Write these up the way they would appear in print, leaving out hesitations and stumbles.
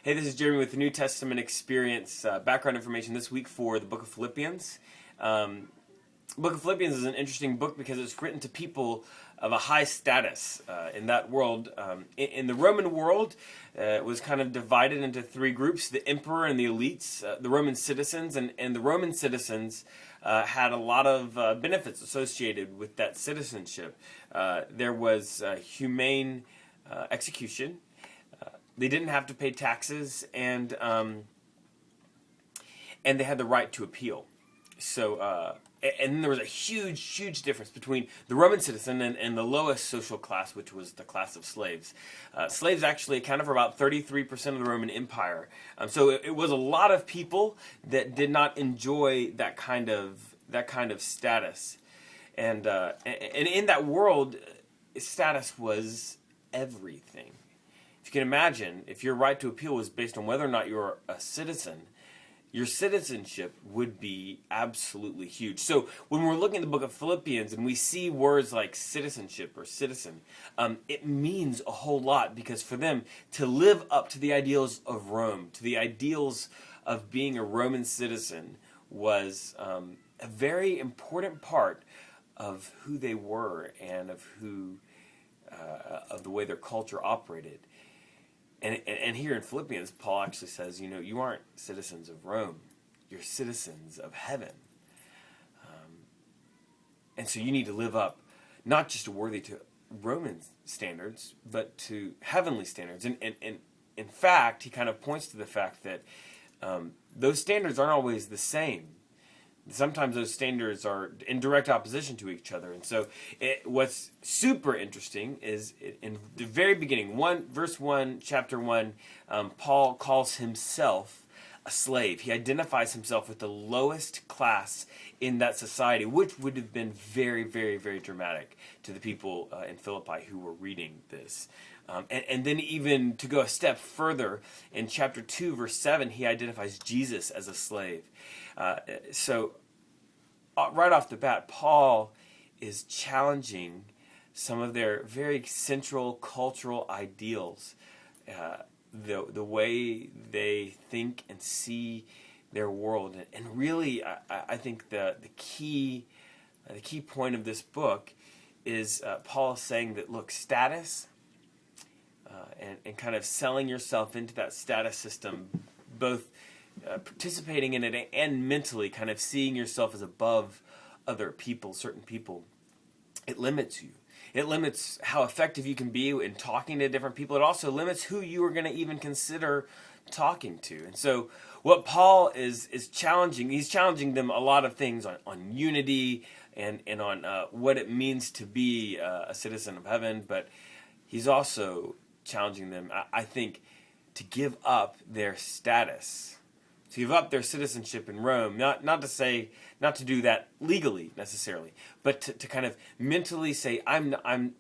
Hey, this is Jeremy with the New Testament Experience background information this week for the book of Philippians. The book of Philippians is an interesting book because it's written to people of a high status in that world. In the Roman world, it was kind of divided into three groups: the emperor and the elites, the Roman citizens, and the Roman citizens had a lot of benefits associated with that citizenship. There was humane execution. They didn't have to pay taxes, and they had the right to appeal. So, and then there was a huge difference between the Roman citizen and the lowest social class, which was the class of slaves. Slaves actually accounted for about 33% of the Roman Empire. So it was a lot of people that did not enjoy that kind of status, and in that world, status was everything. If you can imagine, if your right to appeal was based on whether or not you're a citizen, your citizenship would be absolutely huge. So when we're looking at the book of Philippians and we see words like citizenship or citizen, it means a whole lot, because for them to live up to the ideals of Rome, to the ideals of being a Roman citizen, was a very important part of who they were and of the way their culture operated. And here in Philippians, Paul actually says, you aren't citizens of Rome. You're citizens of heaven. And so you need to live up, not just worthy to Roman standards, but to heavenly standards. And in fact, he kind of points to the fact that those standards aren't always the same. Sometimes those standards are in direct opposition to each other. And so what's super interesting is in the very beginning, verse 1, chapter 1, Paul calls himself a slave. He identifies himself with the lowest class in that society, which would have been very, very, very dramatic to the people in Philippi who were reading this. And then even to go a step further, in chapter 2, verse 7, he identifies Jesus as a slave. So right off the bat, Paul is challenging some of their very central cultural ideals, the way they think and see their world. And really, I think the key point of this book is Paul saying that, look, status and kind of selling yourself into that status system, both participating in it and mentally kind of seeing yourself as above other people, certain people, it limits you. It limits how effective you can be in talking to different people. It also limits who you are going to even consider talking to. And so what Paul is challenging, he's challenging them a lot of things on unity and on what it means to be a citizen of heaven, but he's also challenging them, I think, to give up their status, to give up their citizenship in Rome. Not to do that legally necessarily, but to kind of mentally say,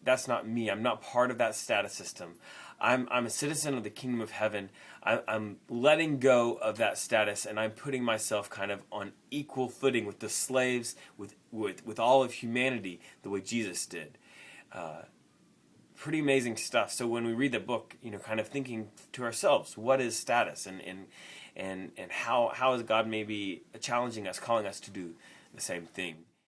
that's not me. I'm not part of that status system. I'm a citizen of the kingdom of heaven. I'm letting go of that status, and I'm putting myself kind of on equal footing with the slaves, with all of humanity, the way Jesus did. Pretty amazing stuff. So when we read the book, kind of thinking to ourselves, what is status, and how is God maybe challenging us, calling us to do the same thing?